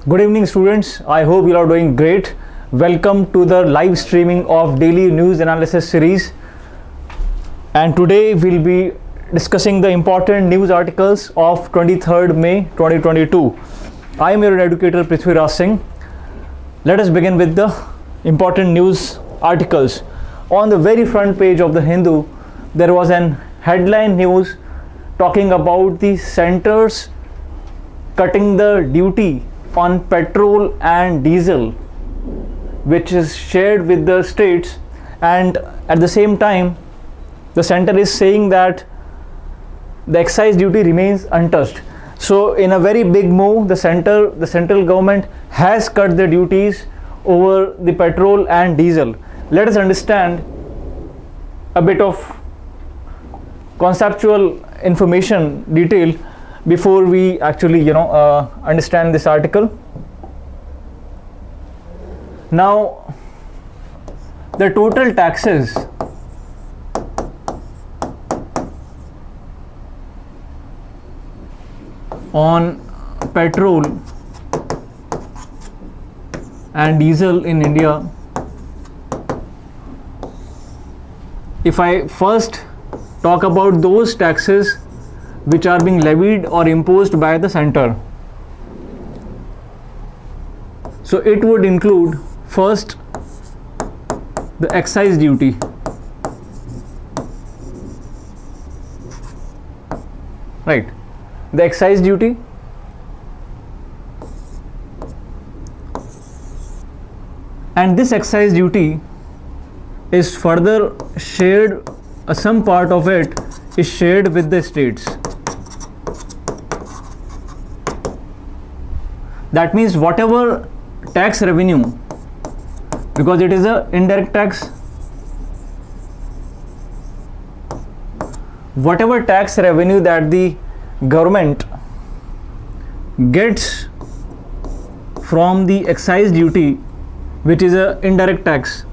Good evening, students. I hope you are doing great. Welcome to the live streaming of daily news analysis series. And today we'll be discussing the important news articles of 23rd May 2022. I am your educator Prithviraj Singh. Let us begin with the important news articles. On the very front page of the Hindu, there was an headline news talking about the centers cutting the duty on petrol and diesel, which is shared with the states, and at the same time the center is saying that the excise duty remains untouched. So in a very big move, the central government has cut the duties over the petrol and diesel. Let us understand a bit of conceptual information detail before we actually understand this article. Now, the total taxes on petrol and diesel in India, if I first talk about those taxes which are being levied or imposed by the center, so it would include first the excise duty, right? The excise duty, and this excise duty is further shared, some part of it is shared with the states. That means whatever tax revenue, because it is a indirect tax, whatever tax revenue that the government gets from the excise duty, which is a indirect tax,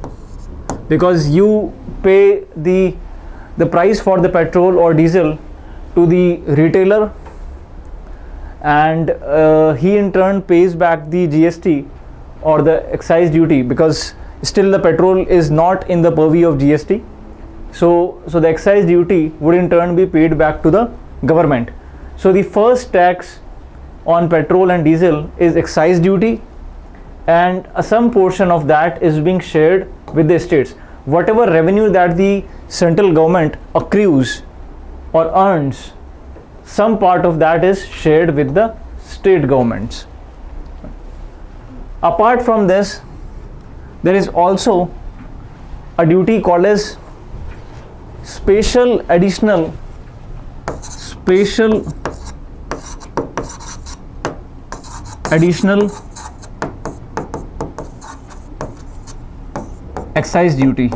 because you pay the price for the petrol or diesel to the retailer, and he in turn pays back the GST or the excise duty, because still the petrol is not in the purview of GST. So the excise duty would in turn be paid back to the government. So the first tax on petrol and diesel is excise duty, and some portion of that is being shared with the states. Whatever revenue that the central government accrues or earns, some part of that is shared with the state governments. Apart from this, there is also a duty called as special additional excise duty.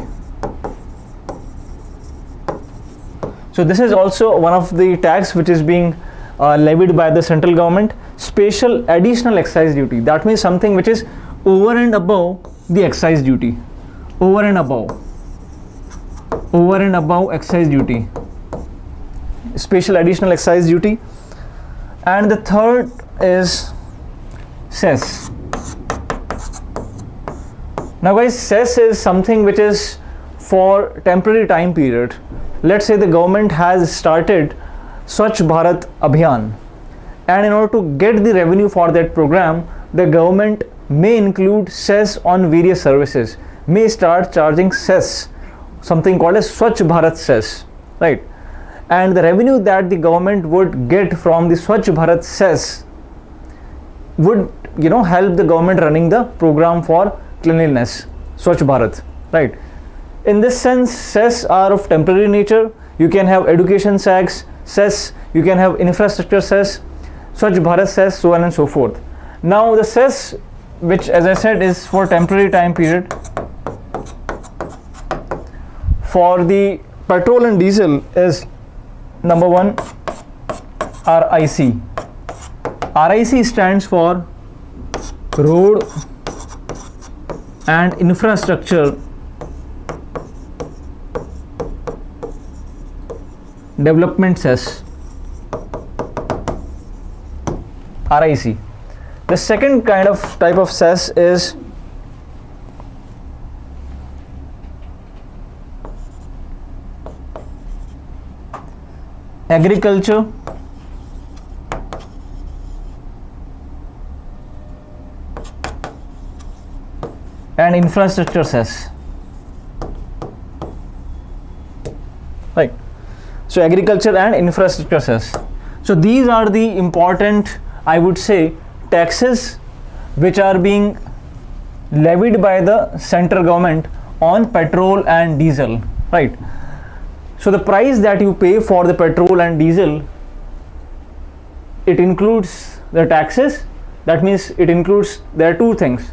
So this is also one of the tax which is being levied by the central government. Special additional excise duty, that means something which is over and above the excise duty, over and above excise duty, special additional excise duty. And the third is cess. Now guys, cess is something which is for temporary time period. Let's say the government has started Swachh Bharat Abhiyan, and in order to get the revenue for that program, the government may include cess on various services, may start charging cess, something called as Swachh Bharat cess, right? And the revenue that the government would get from the Swachh Bharat cess would help the government running the program for cleanliness, Swachh Bharat, right? In this sense, cess are of temporary nature. You can have education cess, you can have infrastructure cess, Swachh Bharat cess, so on and so forth. Now the cess, which as I said is for temporary time period, for the petrol and diesel is number one, RIC. RIC stands for Road and Infrastructure Development Cess. RIC. The second type of cess is agriculture and infrastructure cess. Right. So agriculture and infrastructure cess. So these are the important, I would say, taxes which are being levied by the central government on petrol and diesel. Right. So the price that you pay for the petrol and diesel, it includes the taxes. That means it includes, there are two things,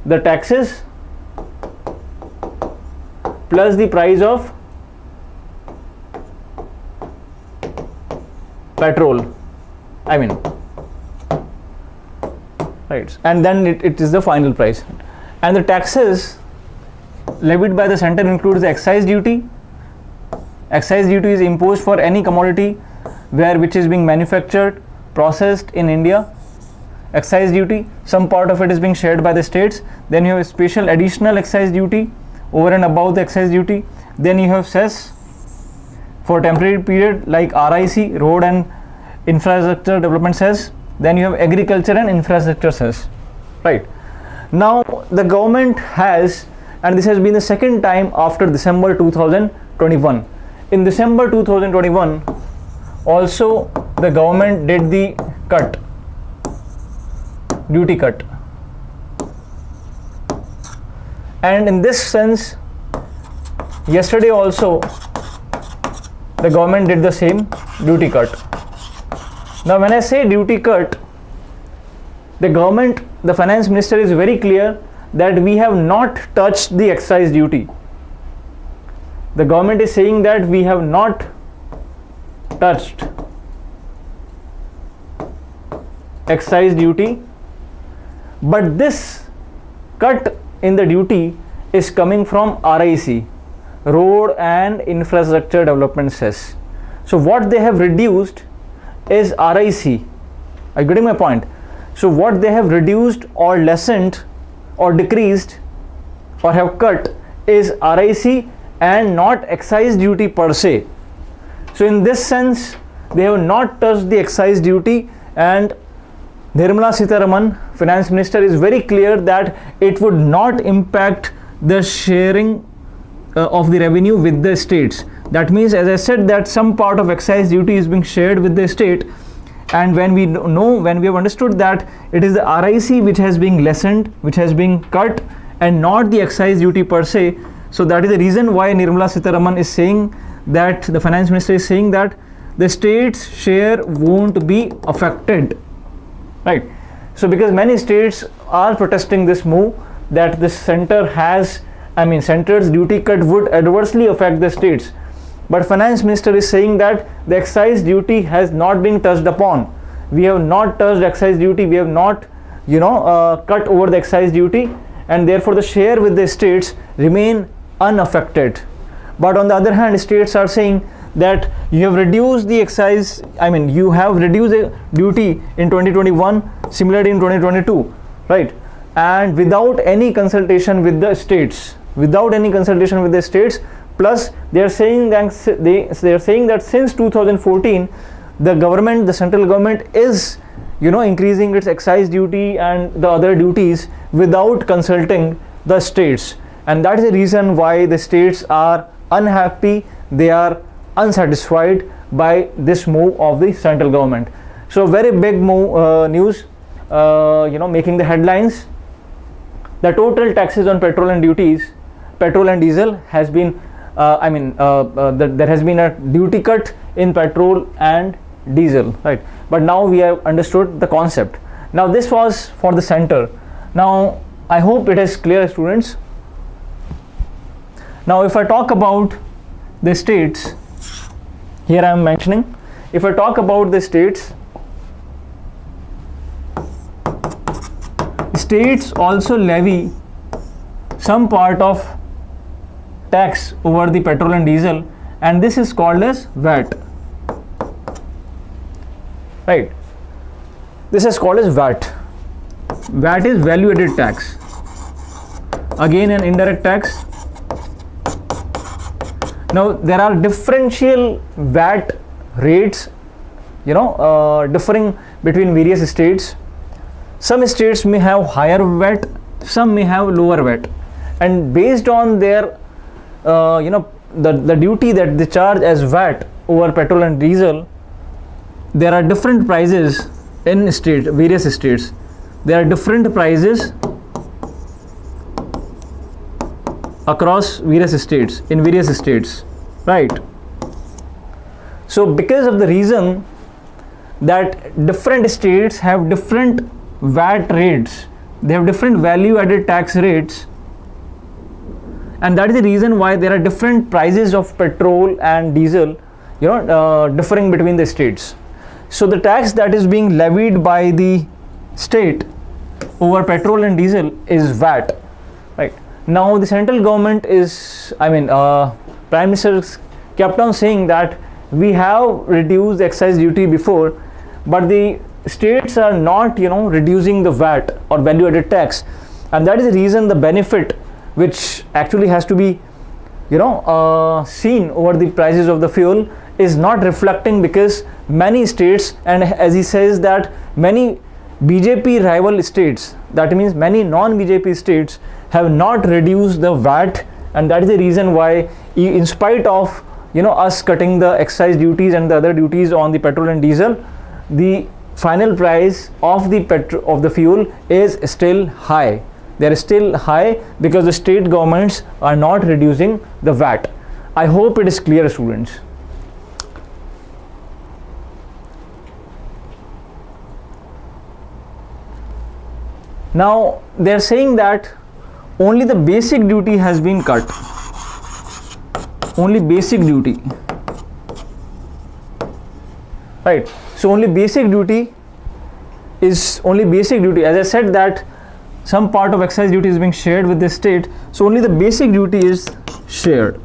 the taxes plus the price of petrol, I mean, right, and then it is the final price. And the taxes levied by the center includes the excise duty. Excise duty is imposed for any commodity which is being manufactured, processed in India. Excise duty, some part of it is being shared by the states. Then you have a special additional excise duty over and above the excise duty. Then you have cess for temporary period like RIC, road and infrastructure development cess. Then you have agriculture and infrastructure cess. Right. Now the government has, and this has been the second time after December 2021. In December 2021, also the government did the cut, duty cut. And in this sense, yesterday also the government did the same duty cut. Now when I say duty cut, the government, the finance minister is very clear that we have not touched the excise duty. The government is saying that we have not touched excise duty, but this cut in the duty is coming from RIC, road and infrastructure development cess. So what they have reduced is RIC. Are you getting my point? So what they have reduced or lessened or decreased or have cut is RIC and not excise duty per se. So in this sense, they have not touched the excise duty, and Nirmala Sitharaman, finance minister, is very clear that it would not impact the sharing of the revenue with the states. That means, as I said, that some part of excise duty is being shared with the state, and when we have understood that it is the RIC which has been lessened, which has been cut, and not the excise duty per se. So that is the reason why Nirmala Sitharaman is saying that, the finance minister is saying that the state's share won't be affected. Right. So because many states are protesting this move, that the center has, center's duty cut would adversely affect the states. But finance minister is saying that the excise duty has not been touched upon. We have not touched excise duty. We have not, cut over the excise duty, and therefore the share with the states remain unaffected. But on the other hand, states are saying that you have reduced the excise, you have reduced the duty in 2021, similarly in 2022, right? And without any consultation with the states, plus they are saying that since 2014, the central government is, increasing its excise duty and the other duties without consulting the states. And that is the reason why the states are unhappy, they are unsatisfied by this move of the central government. So very big move, news, making the headlines. The total taxes on petrol and diesel has been, there has been a duty cut in petrol and diesel, right? But now we have understood the concept. Now this was for the center. Now I hope it is clear, students. Now if I talk about the states, here I am mentioning, if I talk about the states also levy some part of tax over the petrol and diesel, and this is called as VAT, right? This is called as VAT. VAT is value added tax. Again an indirect tax. Now there are differential VAT rates, differing between various states. Some states may have higher VAT, some may have lower VAT, and based on their the duty that they charge as VAT over petrol and diesel, there are different prices in various states. There are different prices across various states, in various states, right? So because of the reason that different states have different VAT rates, they have different value added tax rates, and that is the reason why there are different prices of petrol and diesel, differing between the states. So the tax that is being levied by the state over petrol and diesel is VAT, right? Now the central government is, Prime Minister kept on saying that we have reduced the excise duty before, but the states are not reducing the VAT or value added tax, and that is the reason the benefit which actually has to be seen over the prices of the fuel is not reflecting, because many states, and as he says that many BJP rival states, that means many non-BJP states, have not reduced the VAT, and that is the reason why in spite of us cutting the excise duties and the other duties on the petrol and diesel, the final price of the fuel is still high. They are still high because the state governments are not reducing the VAT. I hope it is clear, students. Now they are saying that only the basic duty has been cut. Only basic duty, right? So only basic duty. As I said that some part of excise duty is being shared with the state, so only the basic duty is shared.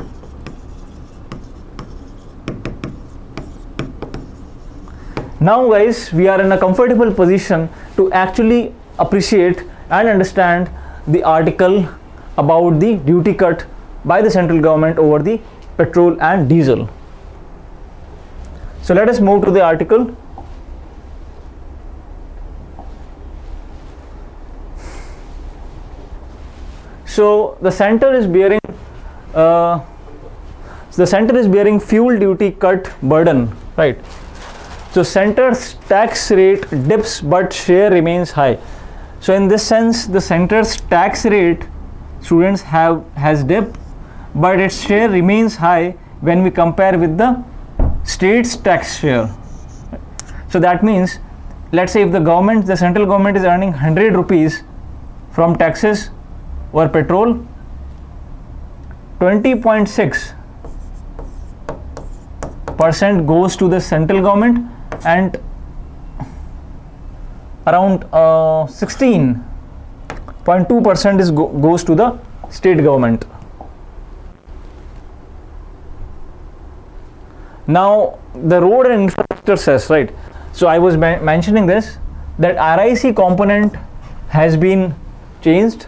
Now guys, we are in a comfortable position to actually appreciate and understand the article about the duty cut by the central government over the petrol and diesel. So let us move to the article. So the center is bearing fuel duty cut burden, right? So center's tax rate dips but share remains high. So in this sense, the center's tax rate, students, has dipped, but its share remains high when we compare with the state's tax share. So that means, let's say if the central government is earning 100 rupees from taxes over petrol, 20.6% goes to the central government and around 16.2% goes to the state government. Now the road and infrastructure cess, right? So I was mentioning this, that RIC component has been changed.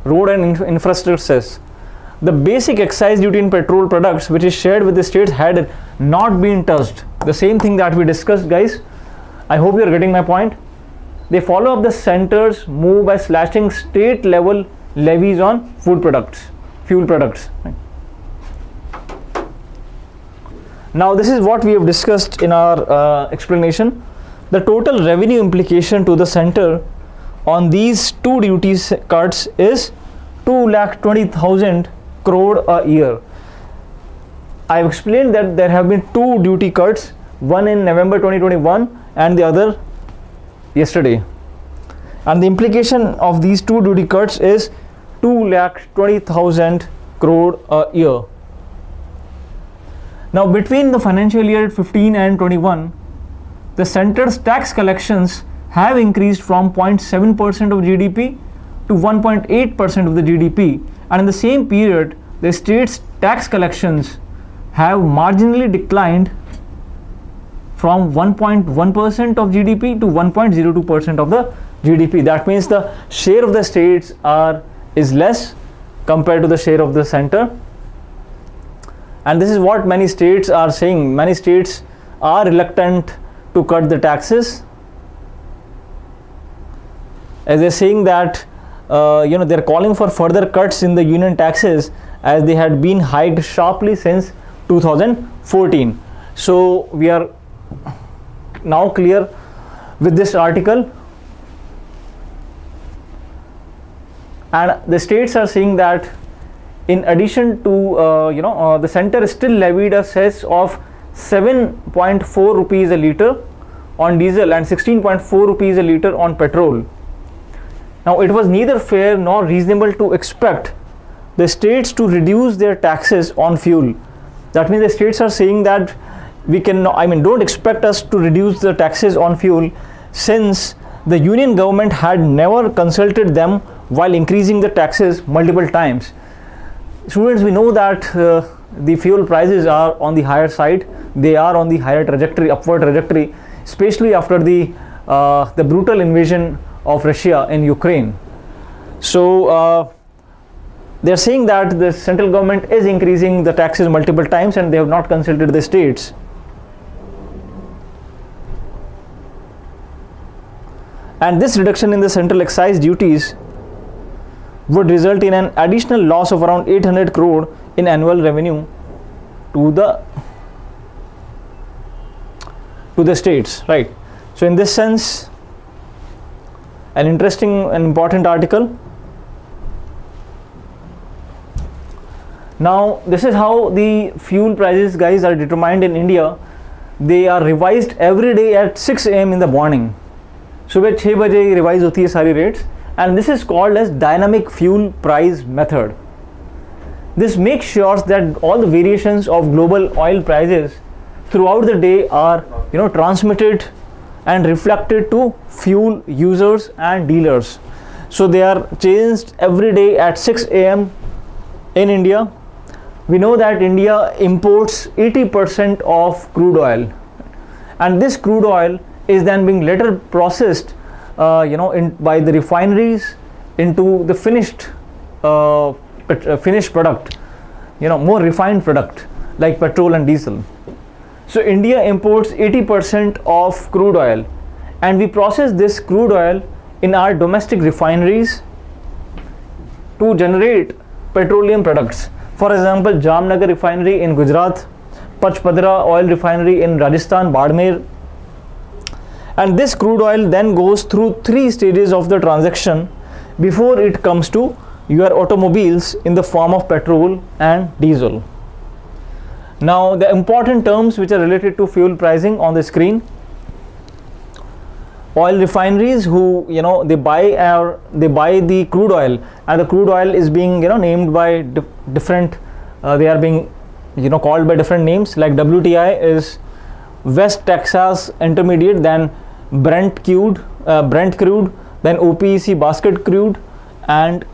Road and infrastructure cess. The basic excise duty in petrol products which is shared with the states had not been touched. The same thing that we discussed, guys. I hope you are getting my point. They follow up the center's move by slashing state level levies on fuel products. Right? Now this is what we have discussed in our explanation. The total revenue implication to the center on these two duty cuts is 2,20,000 crore a year. I have explained that there have been two duty cuts, one in November 2021 and the other yesterday, and the implication of these two duty cuts is 2,20,000 crore a year. Now between the financial year 15 and 21, the center's tax collections have increased from 0.7% of GDP to 1.8% of the GDP, and in the same period the state's tax collections have marginally declined from 1.1% of GDP to 1.02% of the GDP. That means the share of the states is less compared to the share of the center. And this is what many states are saying. Many states are reluctant to cut the taxes, as they're saying that they're calling for further cuts in the union taxes, as they had been hiked sharply since 2014. So we are now clear with this article, and the states are saying that in addition to the center still levied a cess of 7.4 rupees a litre on diesel and 16.4 rupees a litre on petrol. Now it was neither fair nor reasonable to expect the states to reduce their taxes on fuel. That means the states are saying that don't expect us to reduce the taxes on fuel, since the union government had never consulted them while increasing the taxes multiple times. Students, we know that the fuel prices are on the higher side. They are on the higher trajectory, upward trajectory, especially after the brutal invasion of Russia in Ukraine. So they are saying that the central government is increasing the taxes multiple times and they have not consulted the states. And this reduction in the central excise duties would result in an additional loss of around 800 crore in annual revenue to the states, right? So in this sense, an interesting and important article. Now this is how the fuel prices, guys, are determined in India. They are revised every day at 6 a.m. in the morning. सुबह 6 बजे revise होती है सारी rates, and this is called as dynamic fuel price method. This makes sure that all the variations of global oil prices throughout the day are transmitted and reflected to fuel users and dealers. So they are changed every day at 6 a.m. in India. We know that India imports 80% of crude oil, and this crude oil is then being later processed by the refineries into the finished product, more refined product like petrol and diesel. So India imports 80% of crude oil, and we process this crude oil in our domestic refineries to generate petroleum products. For example, Jamnagar refinery in Gujarat, Pachpadra oil refinery in Rajasthan, Badmer. And this crude oil then goes through 3 stages of the transaction before it comes to your automobiles in the form of petrol and diesel. Now the important terms which are related to fuel pricing on the screen: oil refineries, who they buy the crude oil, and the crude oil is being named by different they are being called by different names, like WTI is West Texas Intermediate, then Brent crude, then OPEC basket crude, and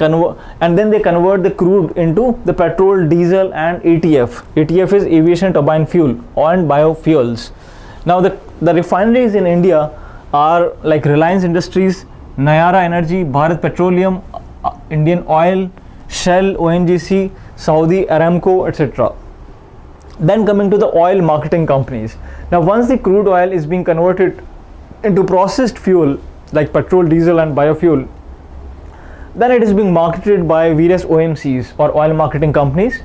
then they convert the crude into the petrol, diesel, and ATF. ATF is aviation turbine fuel and biofuels. Now the refineries in India are like Reliance Industries, Nayara Energy, Bharat Petroleum, Indian Oil, Shell, ONGC, Saudi Aramco, etc. Then coming to the oil marketing companies. Now once the crude oil is being converted into processed fuel like petrol, diesel, and biofuel, then it is being marketed by various OMCs or oil marketing companies,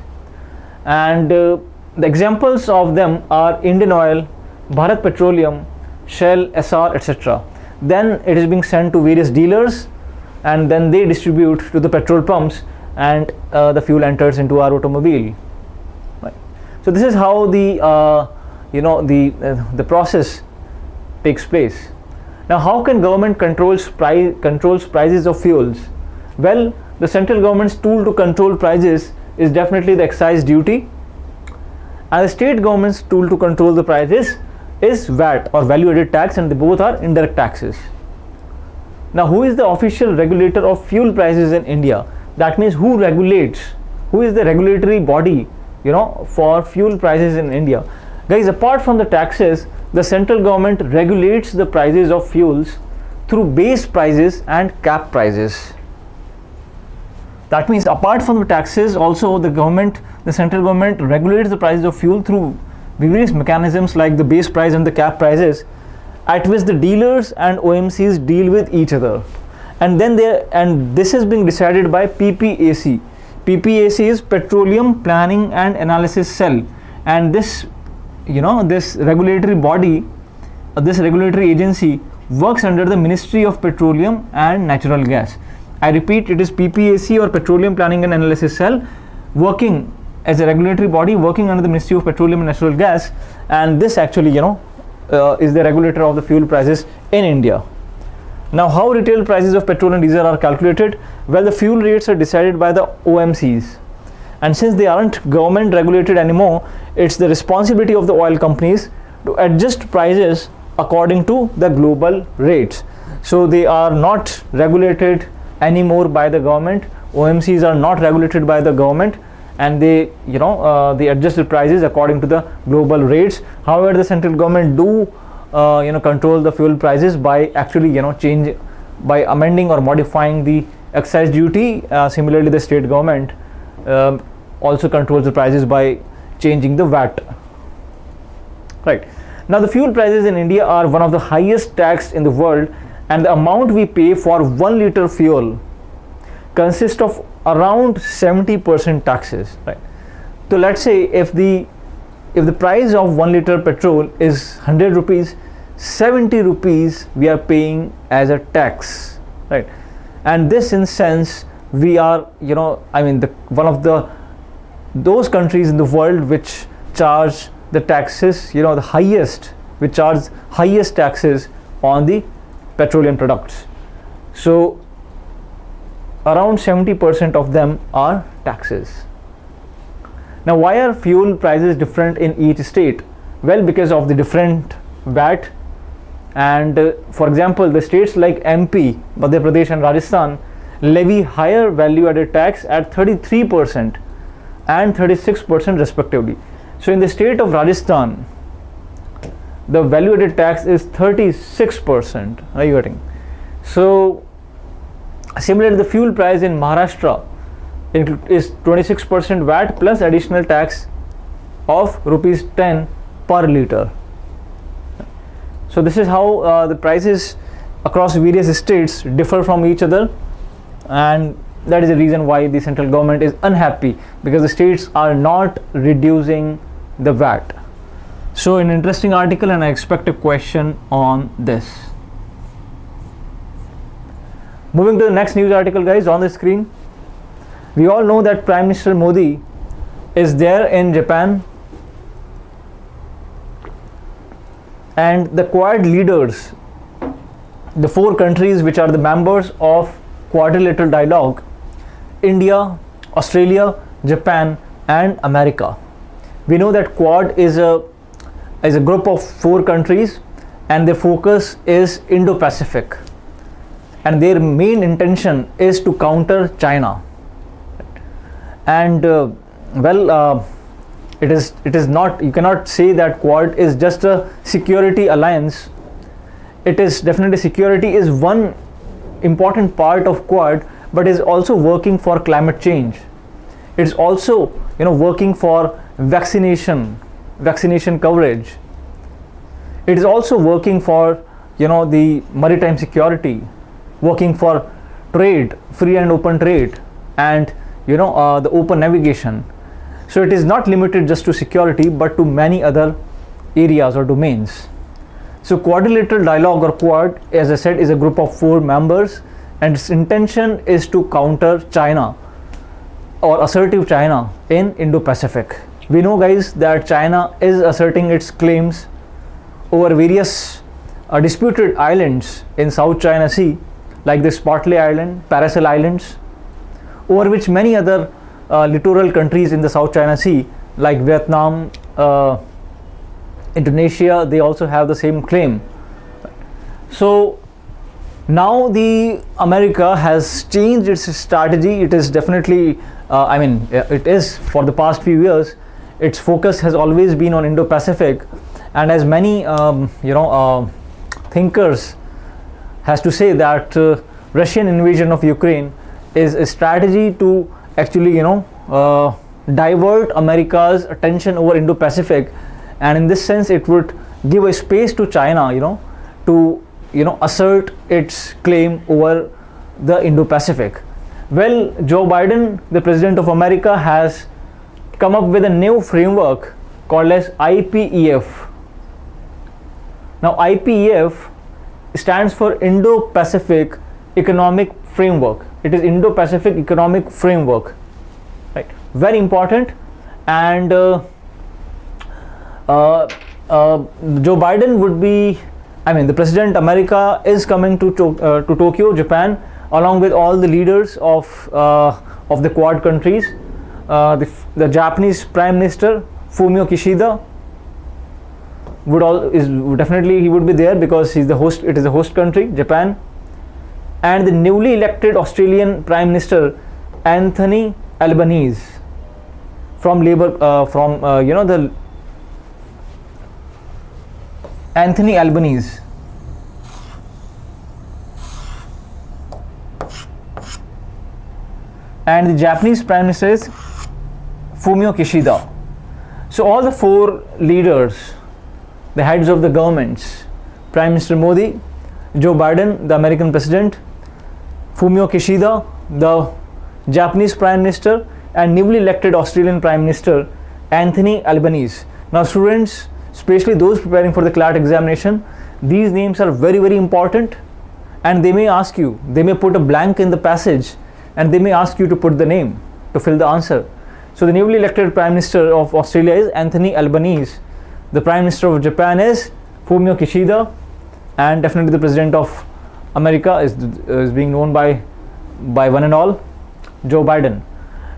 and the examples of them are Indian Oil, Bharat Petroleum, Shell, SR, etc. Then it is being sent to various dealers, and then they distribute to the petrol pumps, and the fuel enters into our automobile. Right. So this is how the process takes place. Now how can government controls prices of fuels? Well, the central government's tool to control prices is definitely the excise duty, and the state government's tool to control the prices is VAT or value added tax, and they both are indirect taxes. Now who is the official regulator of fuel prices in India? That means who is the regulatory body for fuel prices in India? Guys, apart from the taxes, the central government regulates the prices of fuels through base prices and cap prices. That means apart from the taxes, also the central government regulates the prices of fuel through various mechanisms like the base price and the cap prices, at which the dealers and OMCs deal with each other. And this is being decided by PPAC. PPAC is Petroleum Planning and Analysis Cell, and this regulatory body, this regulatory agency works under the Ministry of Petroleum and Natural Gas. I repeat, it is PPAC or Petroleum Planning and Analysis Cell, working as a regulatory body working under the Ministry of Petroleum and Natural Gas, and this actually is the regulator of the fuel prices in India. Now, how retail prices of petrol and diesel are calculated? Well, the fuel rates are decided by the OMCs, and since they aren't government regulated anymore, it's the responsibility of the oil companies to adjust prices according to the global rates. So they are not regulated anymore by the government. OMCs are not regulated by the government, and they adjust the prices according to the global rates. However, the central government do control the fuel prices by actually by amending or modifying the excise duty. Similarly, the state government also controls the prices by changing the VAT. Right. Now, the fuel prices in India are one of the highest taxed in the world, and the amount we pay for 1 liter fuel consists of around 70% taxes. Right. So let's say if the price of 1 liter petrol is 100 rupees, 70 rupees we are paying as a tax, right? And this, in sense, we are one of those countries in the world which charge the taxes, the highest, which charge highest taxes on the petroleum products. So around 70% of them are taxes. Now, why are fuel prices different in each state? Well, because of the different VAT, and for example, the states like MP, Madhya Pradesh and Rajasthan levy higher value added tax at 33% and 36% respectively. So in the state of Rajasthan, the value added tax is 36%. Are you getting? So similarly, the fuel price in Maharashtra is 26% VAT plus additional tax of rupees 10 per liter. So this is how the prices across various states differ from each other, and that is the reason why the central government is unhappy, because the states are not reducing the VAT. So an interesting article, and I expect a question on this. Moving to the next news article, guys, on the screen. We all know that Prime Minister Modi is there in Japan, and the Quad leaders, the 4 countries which are the members of Quadrilateral Dialogue, India, Australia, Japan and America. We know that Quad is a group of 4 countries, and their focus is Indo-Pacific, and their main intention is to counter China. And it is not, you cannot say that Quad is just a security alliance. It is definitely, security is one important part of Quad, but is also working for climate change. It's also working for vaccination coverage. It is also working for the maritime security, working for trade, free and open trade, and the open navigation. So it is not limited just to security, but to many other areas or domains. So Quadrilateral Dialogue, or Quad, as I said, is a group of 4 members, and its intention is to counter China or assertive China in Indo-Pacific. We know, guys, that China is asserting its claims over various disputed islands in South China Sea, like the Spratly Island, Paracel Islands, over which many other littoral countries in the South China Sea, like Vietnam, Indonesia, they also have the same claim. So now the America has changed its strategy. It is definitely, it is for the past few years, its focus has always been on Indo-Pacific, and as many thinkers has to say that Russian invasion of Ukraine is a strategy to actually divert America's attention over Indo-Pacific, and in this sense it would give a space to China to assert its claim over the Indo-Pacific. Well, Joe Biden, the President of America, has come up with a new framework called as IPEF. Now IPEF stands for Indo-Pacific Economic Framework. It is Indo-Pacific Economic Framework, right? Very important. And Joe Biden would be, the President America is coming to Tokyo, Japan, along with all the leaders of the Quad countries. The Japanese Prime Minister Fumio Kishida he would be there because he's the host. It is the host country, Japan, and the newly elected Australian Prime Minister Anthony Albanese from Anthony Albanese. And the Japanese Prime Minister is Fumio Kishida. So all the four leaders, the heads of the governments, Prime Minister Modi, Joe Biden, the American President, Fumio Kishida, the Japanese Prime Minister, and newly elected Australian Prime Minister Anthony Albanese. Now students, especially those preparing for the Clat examination, these names are very, very important, and they may ask you, they may put a blank in the passage and they may ask you to put the name to fill the answer. So the newly elected Prime Minister of Australia is Anthony Albanese. The Prime Minister of Japan is Fumio Kishida, and definitely the President of America is being known by one and all, Joe Biden.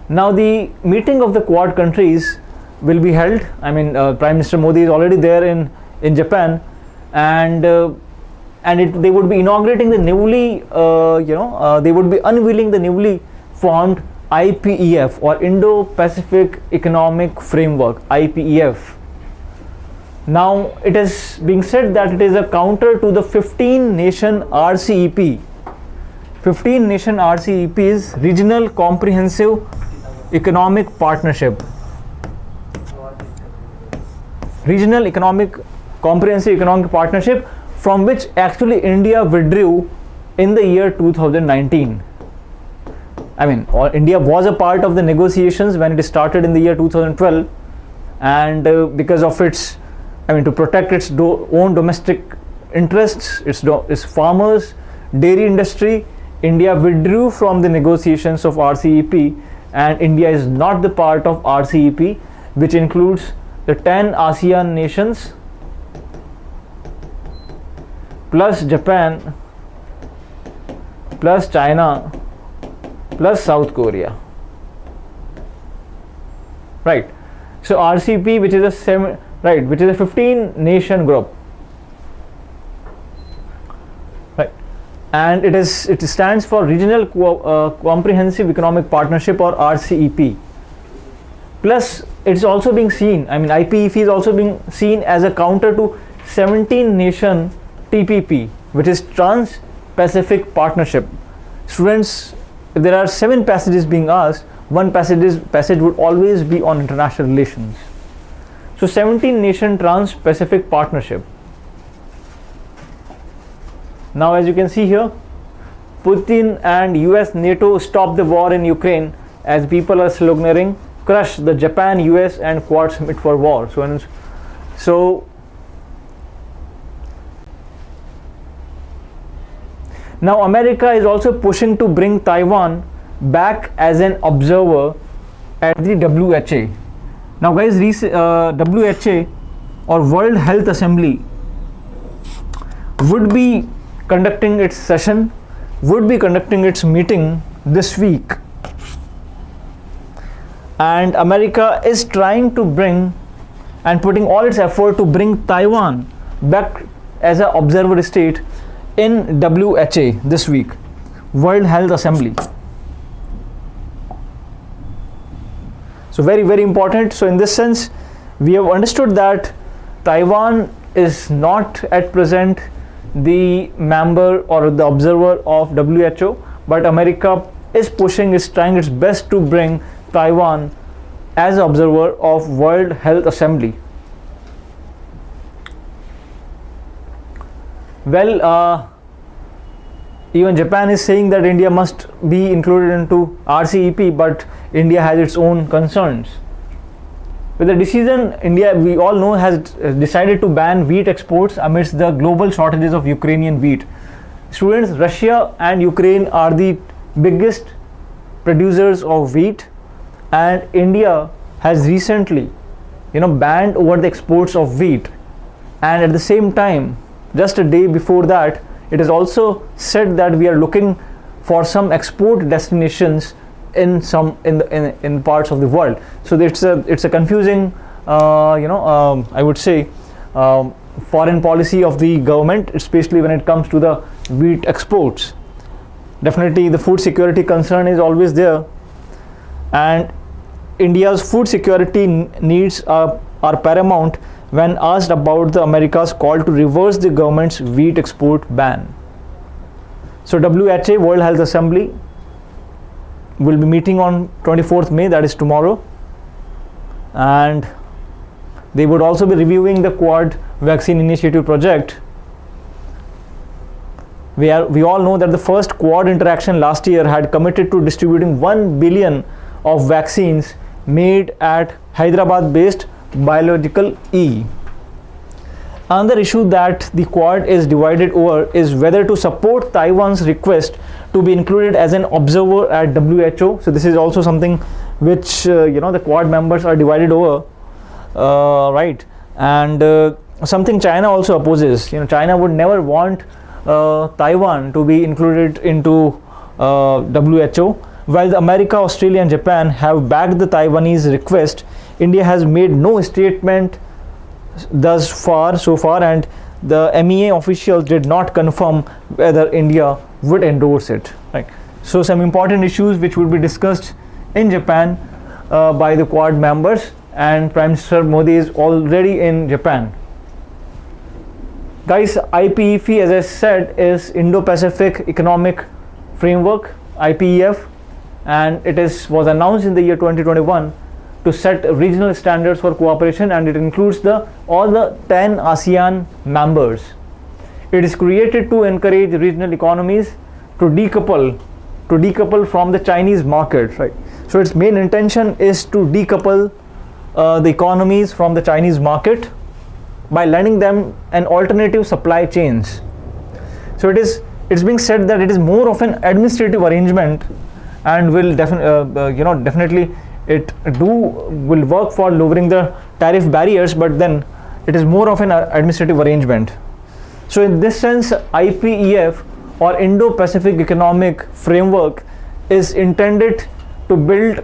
Now the meeting of the Quad countries will be held. Prime Minister Modi is already there in Japan, and they would be inaugurating the newly they would be unveiling the newly formed IPEF, or Indo-Pacific Economic Framework, IPEF. Now it is being said that it is a counter to the 15-nation RCEP. 15-nation RCEP is Regional Comprehensive Economic Partnership. Regional Comprehensive Economic Partnership, from which actually India withdrew in the year 2019. India was a part of the negotiations when it started in the year 2012, and because of its to protect its own domestic interests, its farmers, dairy industry, India withdrew from the negotiations of RCEP, and India is not the part of RCEP, which includes the 10 ASEAN nations plus Japan plus China plus South Korea, right? So RCEP, which is a 15-nation group, right? And it stands for Regional Comprehensive Economic Partnership, or RCEP. Plus it's also being seen, IPEF is also being seen as a counter to 17-nation TPP, which is Trans-Pacific Partnership. Students, if there are 7 passages being asked, one passage would always be on international relations. So 17-nation Trans-Pacific Partnership. Now as you can see here, Putin and US NATO stop the war in Ukraine as people are sloganeering, crush the Japan, US and Quad summit for war. So now America is also pushing to bring Taiwan back as an observer at the WHA. Now guys, WHA, or World Health Assembly, would be conducting its session, would be conducting its meeting this week, and America is trying to bring and putting all its effort to bring Taiwan back as an observer state in WHA this week, World Health Assembly. So very, very important. So in this sense, we have understood that Taiwan is not at present the member or the observer of WHO, but America is trying its best to bring Taiwan as observer of World Health Assembly. Well, even Japan is saying that India must be included into RCEP, but India has its own concerns. With the decision, India, we all know, has decided to ban wheat exports amidst the global shortages of Ukrainian wheat. Students, Russia and Ukraine are the biggest producers of wheat, and India has recently, banned over the exports of wheat. And at the same time, just a day before that, it is also said that we are looking for some export destinations in parts of the world. So it's a confusing, I would say, foreign policy of the government, especially when it comes to the wheat exports. Definitely, the food security concern is always there, and India's food security needs are paramount when asked about the America's call to reverse the government's wheat export ban. So WHA, World Health Assembly, will be meeting on 24th May, that is tomorrow, and they would also be reviewing the Quad Vaccine Initiative project. We all know that the first Quad interaction last year had committed to distributing 1 billion of vaccines made at Hyderabad-based Biological E. Another issue that the Quad is divided over is whether to support Taiwan's request to be included as an observer at WHO. So this is also something which the Quad members are divided over, right? And something China also opposes. China would never want Taiwan to be included into WHO. While America, Australia and Japan have backed the Taiwanese request, India has made no statement so far, and the MEA officials did not confirm whether India would endorse it. Right. So some important issues which will be discussed in Japan by the Quad members, and Prime Minister Modi is already in Japan. Guys, IPEF, as I said, is Indo-Pacific Economic Framework, IPEF, and it was announced in the year 2021 to set regional standards for cooperation, and it includes all the 10 ASEAN members. It is created to encourage regional economies to decouple from the Chinese market, right? So its main intention is to decouple the economies from the Chinese market by lending them an alternative supply chains. So it's being said that it is more of an administrative arrangement, and will definitely will work for lowering the tariff barriers, but then it is more of an administrative arrangement. So in this sense, IPEF, or Indo-Pacific Economic Framework, is intended to build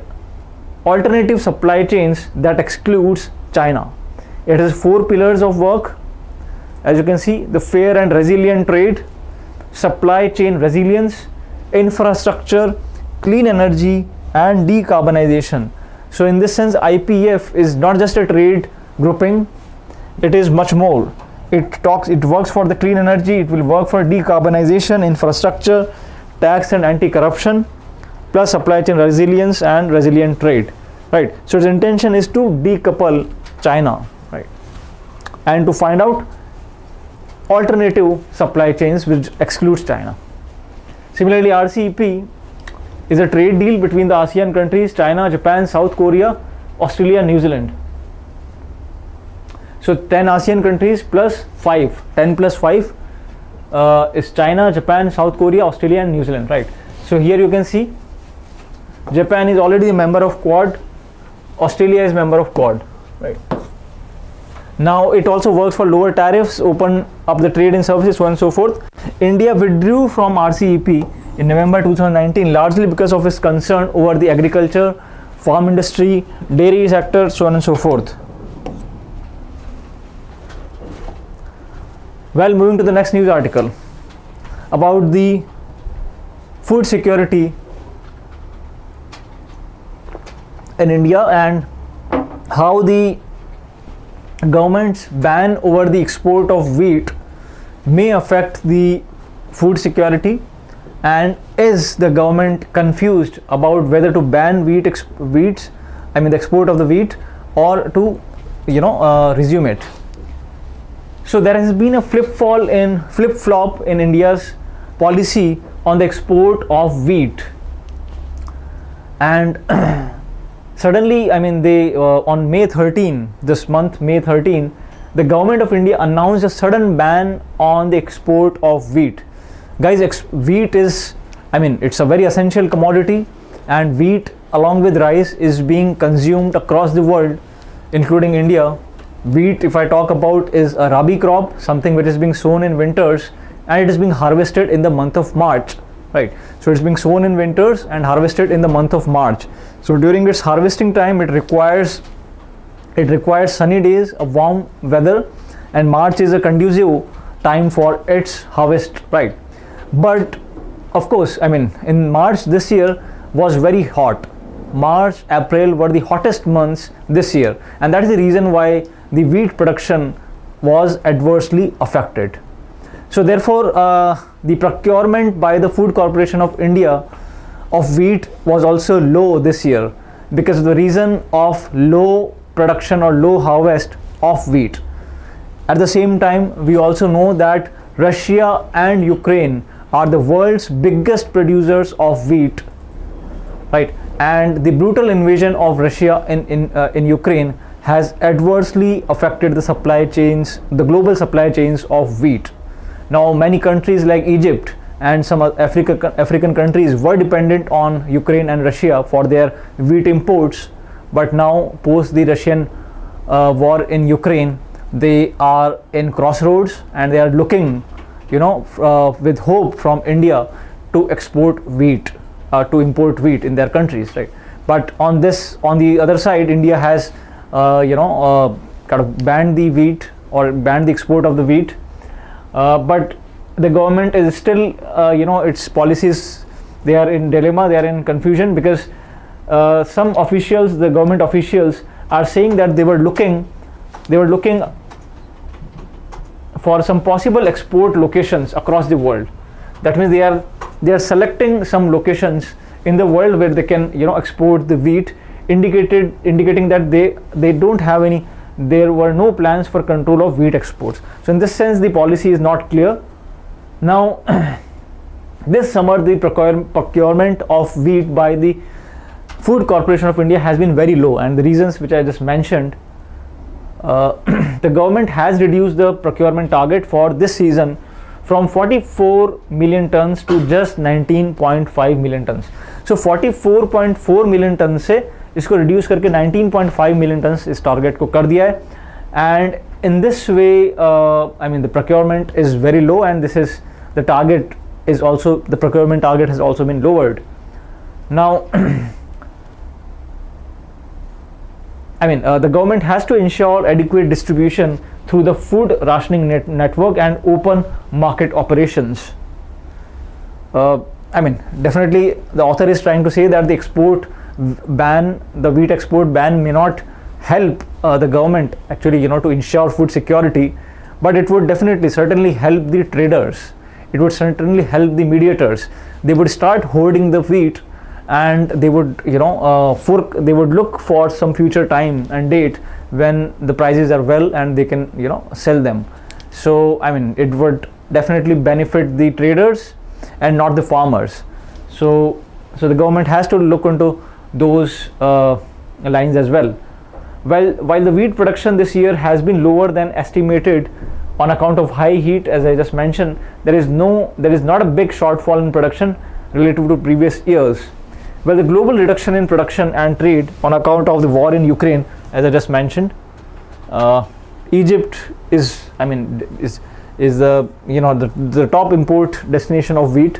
alternative supply chains that excludes China. It has 4 pillars of work, as you can see: the fair and resilient trade, supply chain resilience, infrastructure, clean energy and decarbonization. So in this sense, IPEF is not just a trade grouping, it is much more. It works for the clean energy, it will work for decarbonization, infrastructure, tax and anti-corruption, plus supply chain resilience and resilient trade, right? So its intention is to decouple China, right, and to find out alternative supply chains which excludes China. Similarly, RCEP is a trade deal between the ASEAN countries, China, Japan, South Korea, Australia and New Zealand. So 10 ASEAN countries plus 5, 10 plus 5 is China, Japan, South Korea, Australia and New Zealand, right? So here you can see Japan is already a member of Quad, Australia is member of Quad, right? Now it also works for lower tariffs, open up the trade and services, so on and so forth. India withdrew from RCEP in November 2019 largely because of its concern over the agriculture, farm industry, dairy sector, so on and so forth. Well, moving to the next news article about the food security in India and how the government's ban over the export of wheat may affect the food security, and is the government confused about whether to ban the export of the wheat, or to resume it? So there has been a flip-flop in India's policy on the export of wheat, and suddenly, they on May 13, this month, May 13, the government of India announced a sudden ban on the export of wheat. Guys, wheat is, it's a very essential commodity, and wheat along with rice is being consumed across the world, including India. Wheat, if I talk about, is a rabi crop, something which is being sown in winters, and it is being harvested in the month of March, right? So it's being sown in winters and harvested in the month of March. So during its harvesting time, it requires sunny days, a warm weather, and March is a conducive time for its harvest, right? But of course, in March this year was very hot. March, April were the hottest months this year, and that is the reason why the wheat production was adversely affected. So therefore, the procurement by the Food Corporation of India of wheat was also low this year, because of the reason of low production or low harvest of wheat. At the same time, we also know that Russia and Ukraine are the world's biggest producers of wheat, right? And the brutal invasion of Russia in Ukraine has adversely affected the supply chains, the global supply chains of wheat. Now, many countries like Egypt and some African countries were dependent on Ukraine and Russia for their wheat imports, but now, post the Russian war in Ukraine, they are in crossroads, and they are looking, with hope from India to export wheat, to import wheat in their countries, right? But on the other side, India has kind of banned the wheat, or banned the export of the wheat, but the government is still, its policies, they are in dilemma, they are in confusion, because some officials, the government officials, are saying that they were looking for some possible export locations across the world. That means they are selecting some locations in the world where they can export the wheat, indicating that they don't have any, there were no plans for control of wheat exports. So in this sense, the policy is not clear. Now this summer, the procurement of wheat by the Food Corporation of India has been very low, and the reasons which I just mentioned, the government has reduced the procurement target for this season from 44 million tons to just 19.5 million tons. So 44.4 million tons से इसको reduce करके 19.5 million tons इस target को कर दिया है, and in this way, the procurement is very low, and this is the target is also, the procurement target has also been lowered. Now the government has to ensure adequate distribution through the food rationing network and open market operations. Definitely the author is trying to say that the wheat export ban may not help the government actually, to ensure food security, but it would certainly help the traders. It would certainly help the mediators. They would start hoarding the wheat, and they would they would look for some future time and date when the prices are well, and they can sell them. So it would definitely benefit the traders and not the farmers. So the government has to look into those lines as well. While the wheat production this year has been lower than estimated on account of high heat, as I just mentioned, there is not a big shortfall in production relative to previous years. Well, the global reduction in production and trade on account of the war in Ukraine, as I just mentioned, Egypt is the top import destination of wheat.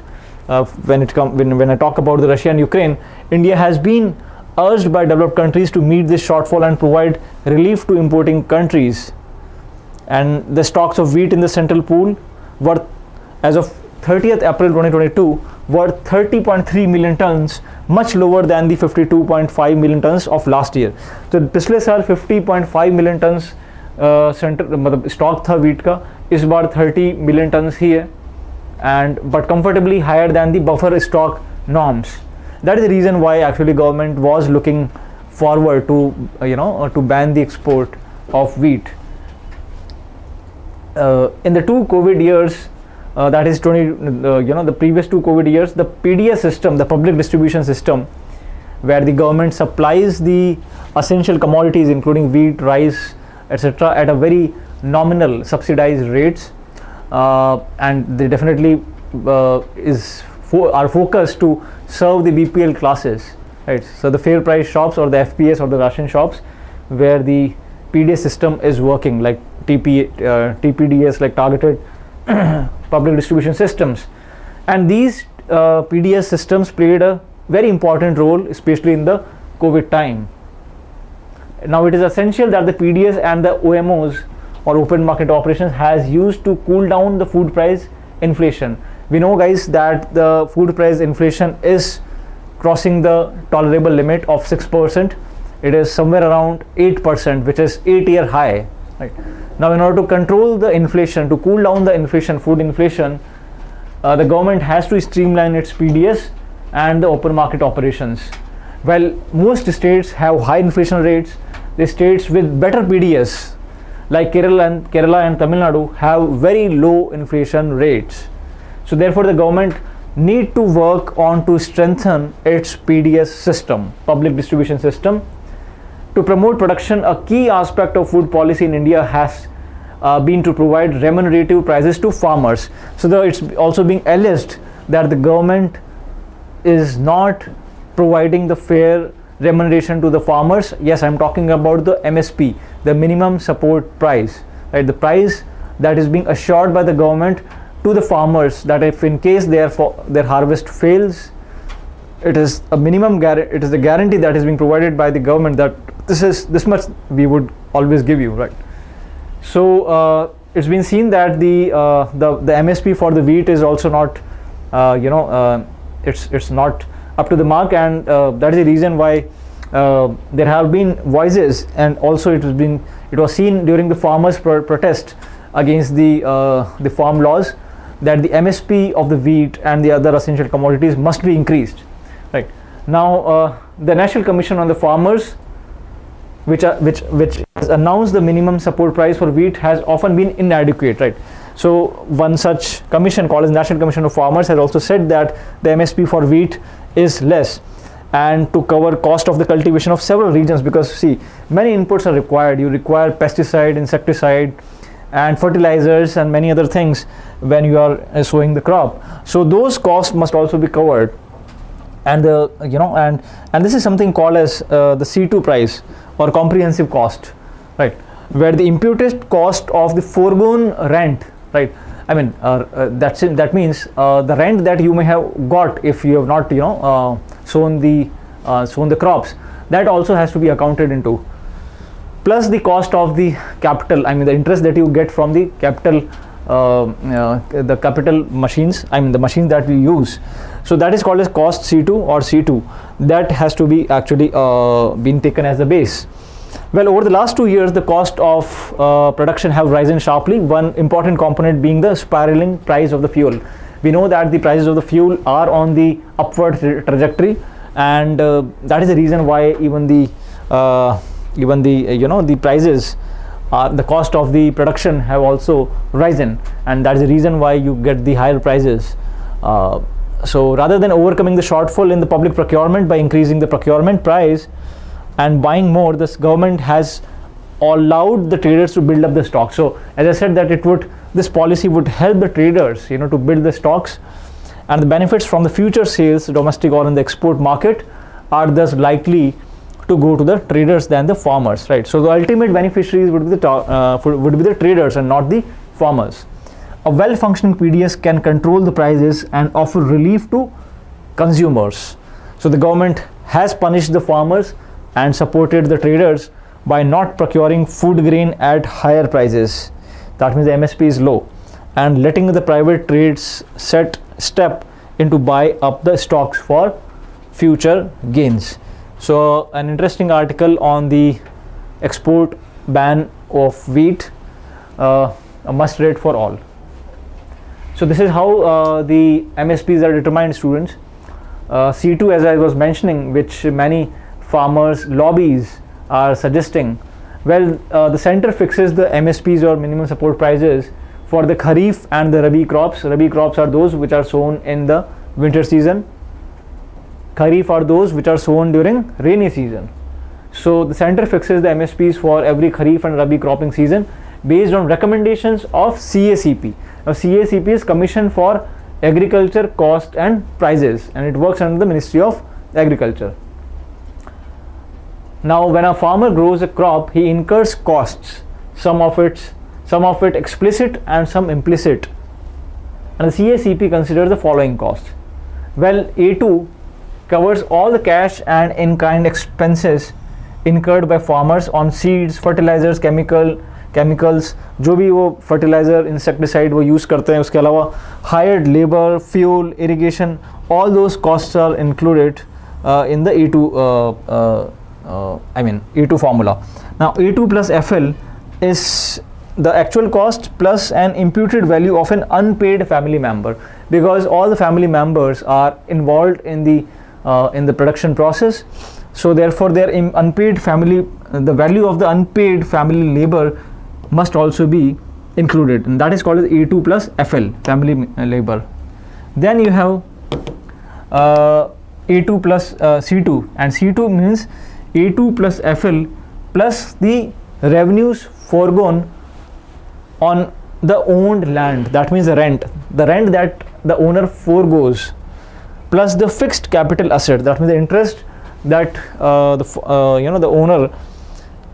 When I talk about the Russia and Ukraine, India has been urged by developed countries to meet this shortfall and provide relief to importing countries. And the stocks of wheat in the central pool were, as of 30th April 2022, were 30.3 million tons, much lower than the 52.5 million tons of last year. So पिछले साल 50.5 million tons centre मतलब stock था wheat का इस बार 30 million turns ही है, and but comfortably higher than the buffer stock norms. That is the reason why actually government was looking forward to to ban the export of wheat. In the two COVID years, that is the previous two COVID years, the PDS system, the public distribution system, where the government supplies the essential commodities including wheat, rice, etc. at a very nominal subsidized rates, and they definitely are focused to serve the BPL classes, right? So the fair price shops or the FPS or the ration shops where the PDS system is working, like TPDS, like targeted public distribution systems, and these PDS systems played a very important role, especially in the COVID time. Now it is essential that the PDS and the OMOs or open market operations has used to cool down the food price inflation. We know, guys, that the food price inflation is crossing the tolerable limit of 6%. It is somewhere around 8%, which is 8-year high, right? Now in order to control the inflation, to cool down the inflation, food inflation, the government has to streamline its PDS and the open market operations. While most states have high inflation rates, the states with better PDS like Kerala and Tamil Nadu have very low inflation rates. So therefore the government need to work on to strengthen its PDS system, public distribution system. To promote production, a key aspect of food policy in India has been to provide remunerative prices to farmers. So it's also being alleged that the government is not providing the fair remuneration to the farmers. Yes, I'm talking about the MSP, the minimum support price, right? The price that is being assured by the government to the farmers, that if in case their harvest fails, it is a minimum it is the guarantee that is being provided by the government that this much we would always give you, right? So it's been seen that the MSP for the wheat is also not it's not up to the mark, and that is the reason why there have been voices, and also it was seen during the farmers protest against the farm laws, that the MSP of the wheat and the other essential commodities must be increased, right? Now the National Commission on the Farmers, which has announced the minimum support price for wheat, has often been inadequate, right? So one such commission, called as National Commission of Farmers, has also said that the MSP for wheat is less, and to cover cost of the cultivation of several regions, because see, many inputs are required. You require pesticide, insecticide, and fertilizers, and many other things when you are sowing the crop. So those costs must also be covered, and and this is something called as the C2 price or comprehensive cost, right, where the imputed cost of the foregone rent, right? I mean that means the rent that you may have got if you have not sown the crops, that also has to be accounted into, plus the cost of the capital, I mean the interest that you get from the capital, the capital machines, I mean the machines that we use. So that is called as cost C2 or C2, that has to be actually been taken as the base. Well, over the last 2 years, the cost of production have risen sharply, one important component being the spiraling price of the fuel. We know that the prices of the fuel are on the upward trajectory, and that is the reason why even the the prices, the cost of the production have also risen, and that is the reason why you get the higher prices. So rather than overcoming the shortfall in the public procurement by increasing the procurement price and buying more, this government has allowed the traders to build up the stock. So as I said, that this policy would help the traders to build the stocks, and the benefits from the future sales, domestic or in the export market, are thus likely to go to the traders than the farmers, right? So the ultimate beneficiaries would be the traders and not the farmers. A well-functioning PDS can control the prices and offer relief to consumers. So the government has punished the farmers and supported the traders by not procuring food grain at higher prices. That means the MSP is low, and letting the private trades step in to buy up the stocks for future gains. So an interesting article on the export ban of wheat, a must rate for all. So this is how the MSPs are determined, students. C2, as I was mentioning, which many farmers lobbies are suggesting, well, the center fixes the MSPs or minimum support prices for the Kharif and the Rabi crops. Rabi crops are those which are sown in the winter season. Kharif are those which are sown during rainy season. So the center fixes the MSPs for every Kharif and Rabi cropping season based on recommendations of CACP. Now CACP is Commission for Agriculture Cost and Prices, and it works under the Ministry of Agriculture. Now when a farmer grows a crop, he incurs costs, some of it explicit and some implicit, and the CACP considers the following costs. Well, A2 covers all the cash and in-kind expenses incurred by farmers on seeds, fertilizers, chemicals, जो भी वो fertilizer, insecticide वो use करते हैं, उसके अलावा hired labor, fuel, irrigation, all those costs are included in the A2 formula. Now A2 plus FL is the actual cost plus an imputed value of an unpaid family member, because all the family members are involved in the production process. So therefore the value of the unpaid family labor must also be included, and that is called as A2 plus FL, family labor. Then you have A2 plus C2, and C2 means A2 plus FL plus the revenues foregone on the owned land. That means the rent that the owner foregoes, plus the fixed capital asset, that means the interest that the owner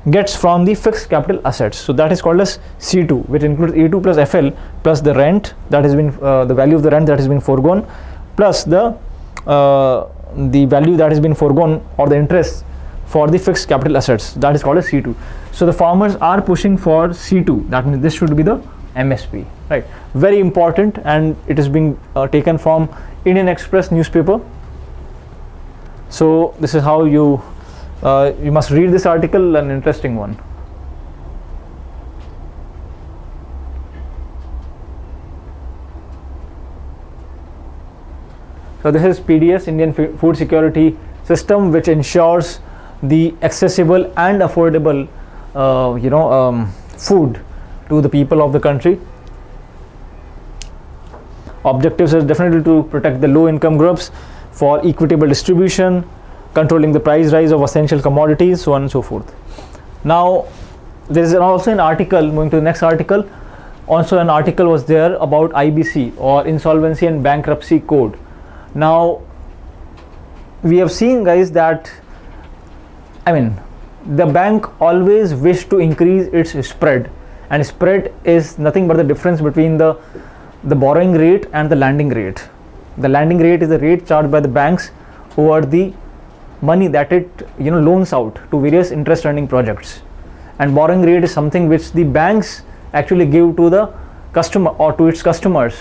gets from the fixed capital assets. So that is called as C2, which includes A2 plus FL plus the rent that has been the value of the rent that has been foregone, plus the value that has been foregone or the interest for the fixed capital assets, that is called as C2. So the farmers are pushing for C2, that means this should be the MSP, right? Very important, and it is being taken from Indian Express newspaper. So this is how you must read this article, an interesting one. So this is PDS, Indian Food Security System, which ensures the accessible and affordable food to the people of the country. Objectives is definitely to protect the low income groups for equitable distribution, controlling the price rise of essential commodities, so on and so forth. Now there is also an article, moving to the next article, also an article was there about IBC, or Insolvency and Bankruptcy Code. Now we have seen, guys, that the bank always wish to increase its spread, and spread is nothing but the difference between the borrowing rate and the lending rate. The lending rate is the rate charged by the banks over the money that it loans out to various interest earning projects, and borrowing rate is something which the banks actually give to the customer or to its customers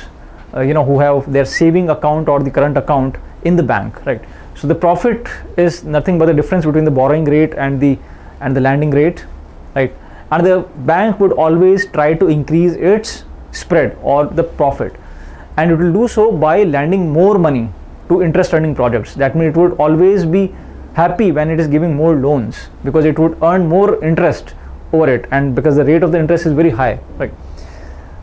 who have their saving account or the current account in the bank, right? So the profit is nothing but the difference between the borrowing rate and the lending rate, right? And the bank would always try to increase its spread or the profit, and it will do so by lending more money to interest earning projects. That means it would always be happy when it is giving more loans, because it would earn more interest over it, and because the rate of the interest is very high, right?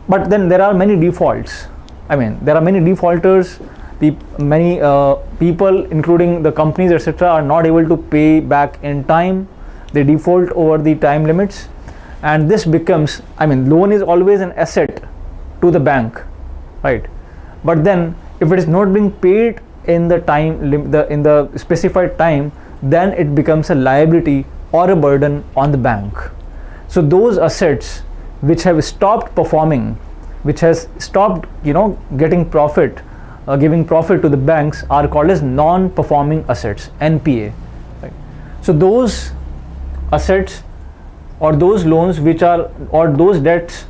But then there are many defaults. There are many defaulters. Many people, including the companies, etc., are not able to pay back in time. They default over the time limits, and this becomes, loan is always an asset to the bank, right? But then if it is not being paid in the in the specified time, then it becomes a liability or a burden on the bank. So those assets which have stopped performing, which has stopped getting profit, giving profit to the banks, are called as non-performing assets, NPA, right? So those assets or those loans which are, or those debts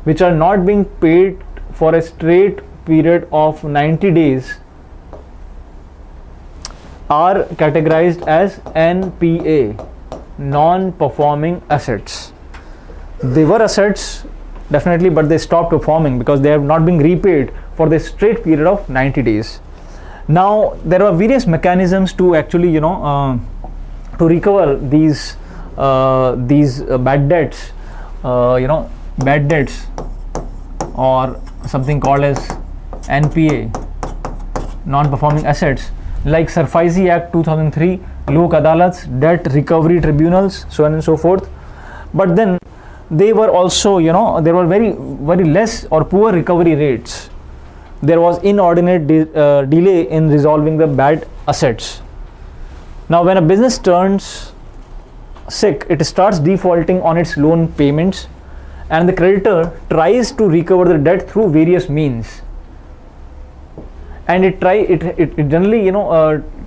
which are not being paid for a straight period of 90 days are categorized as NPA, non-performing assets. They were assets definitely, but they stopped performing because they have not been repaid for the straight period of 90 days. Now there are various mechanisms to actually to recover these bad debts, bad debts, or something called as NPA, non-performing assets, like Sarfaisi Act 2003, Lok Adalats, debt recovery tribunals, so on and so forth. But then they were also, there were very less or poor recovery rates. There was inordinate delay in resolving the bad assets. Now when a business turns sick, it starts defaulting on its loan payments, and the creditor tries to recover the debt through various means. And it generally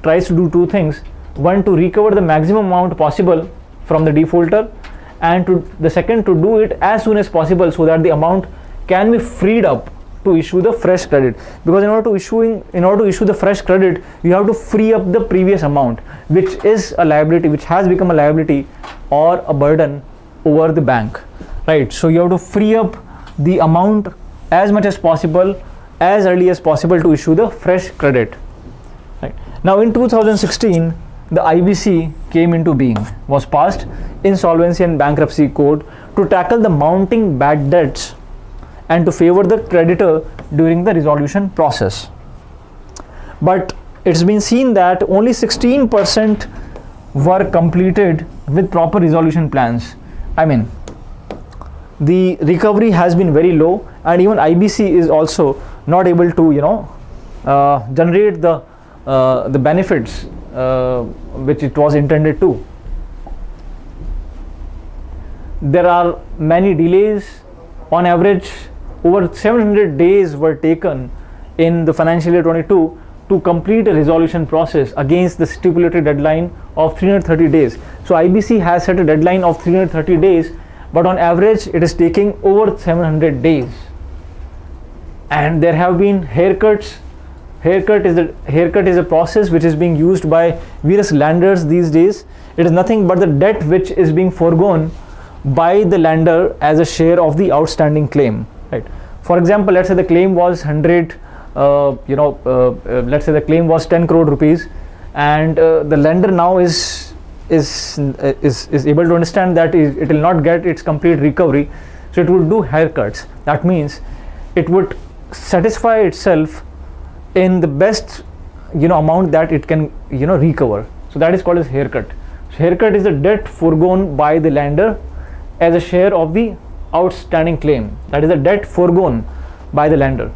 tries to do two things: one, to recover the maximum amount possible from the defaulter, and the second, to do it as soon as possible so that the amount can be freed up to issue the fresh credit. Because in order to issue the fresh credit, you have to free up the previous amount, which is a liability, which has become a liability or a burden over the bank, right? So you have to free up the amount as much as possible, as early as possible, to issue the fresh credit, right? Now in 2016, the IBC came into being, was passed, Insolvency and Bankruptcy Code, to tackle the mounting bad debts and to favor the creditor during the resolution process. But it's been seen that only 16% were completed with proper resolution plans. I mean, the recovery has been very low, and even IBC is also not able to generate the benefits which it was intended to. There are many delays. On average, over 700 days were taken in the financial year 22 to complete a resolution process against the stipulated deadline of 330 days. So IBC has set a deadline of 330 days, but on average it is taking over 700 days. And there have been haircuts. Haircut is a process which is being used by various lenders these days. It is nothing but the debt which is being foregone by the lender as a share of the outstanding claim, right? For example, let's say the claim was 100, let's say the claim was 10 crore rupees, and the lender now is able to understand that it will not get its complete recovery, so it would do haircuts. That means it would satisfy itself in the best amount that it can recover. So that is called as haircut. So haircut is the debt foregone by the lender as a share of the outstanding claim. That is the debt foregone by the lender.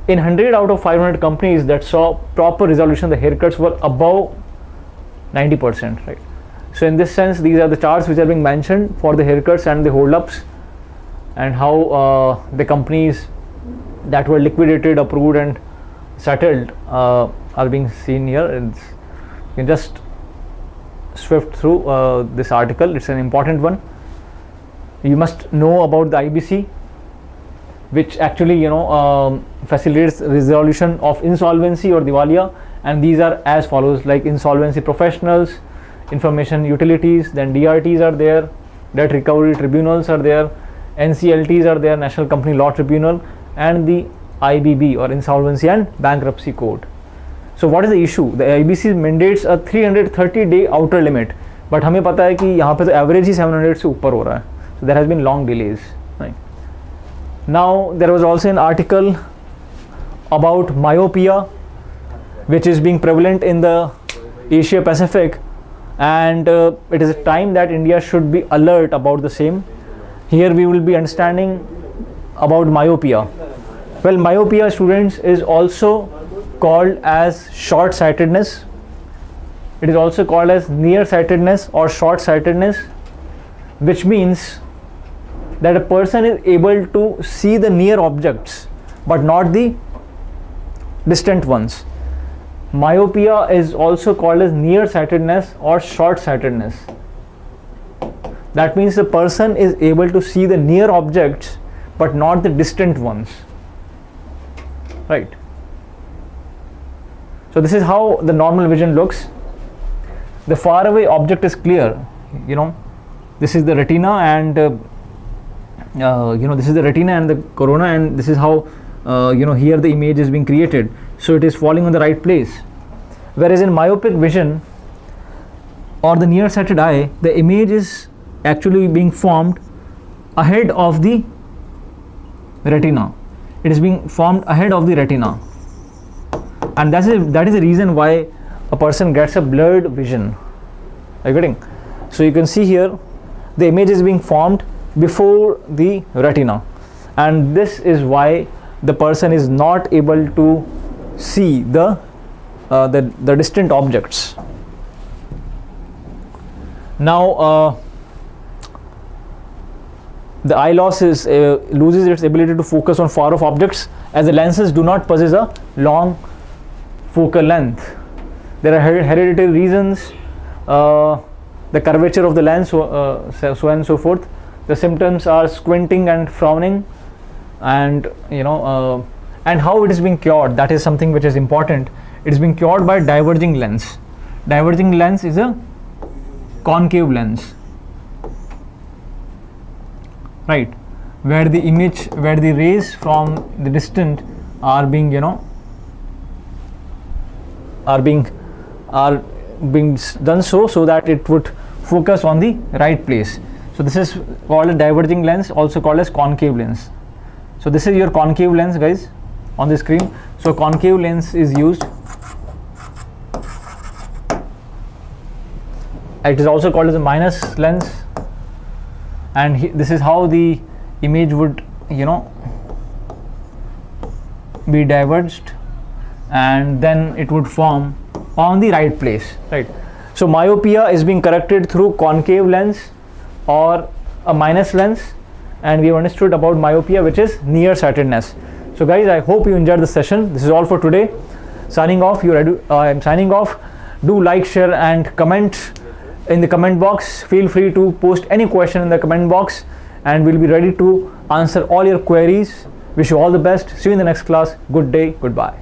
In 100 out of 500 companies that saw proper resolution, the haircuts were above 90%, right? So in this sense, these are the charts which are being mentioned for the haircuts and the hold-ups, and how the companies that were liquidated, approved and settled are being seen here. You can just swift through this article. It's an important one. You must know about the IBC, which actually facilitates resolution of insolvency or diwaliya, and these are as follows: like insolvency professionals, information utilities, then DRTs are there, debt recovery tribunals are there, NCLTs are there, National Company Law Tribunal, and the IBB or Insolvency and Bankruptcy Code. So what is the issue? The IBC mandates a 330-day outer limit, but हमें पता है कि यहाँ पे तो average ही 700 से ऊपर हो रहा है. So there has been long delays. Right? Now there was also an article about myopia, which is being prevalent in the Asia Pacific, and it is a time that India should be alert about the same. Here we will be understanding about myopia. Well, myopia, students, is also called as short-sightedness. It is also called as nearsightedness or short-sightedness, which means that a person is able to see the near objects but not the distant ones. Myopia is also called as nearsightedness or short-sightedness. That means the person is able to see the near objects but not the distant ones. Right. So this is how the normal vision looks. The faraway object is clear. this is the retina, and this is the retina and the corona, and this is how here the image is being created, so it is falling on the right place. Whereas in myopic vision or the nearsighted eye, the image is actually being formed ahead of the retina. It is being formed ahead of the retina, and that is the reason why a person gets a blurred vision. Are you getting? So you can see here the image is being formed before the retina, and this is why the person is not able to see the distant objects. Now the eye loss loses its ability to focus on far off objects, as the lenses do not possess a long focal length. There are hereditary reasons, the curvature of the lens, so on and so forth. The symptoms are squinting and frowning, and and how it is being cured, that is something which is important. It is being cured by diverging lens. Diverging lens is a concave lens, right, where the rays from the distant are being done so that it would focus on the right place. So this is called a diverging lens, also called as concave lens. So this is your concave lens, guys, on the screen. So concave lens is used. It is also called as a minus lens, and this is how the image would be diverged, and then it would form on the right place, right? So myopia is being corrected through concave lens or a minus lens, and we have understood about myopia, which is nearsightedness. So guys, I hope you enjoyed the session. This is all for today. Signing off. I'm signing off. Do like, share and comment in the comment box. Feel free to post any question in the comment box, and we'll be ready to answer all your queries. Wish you all the best. See you in the next class. Good day. Goodbye.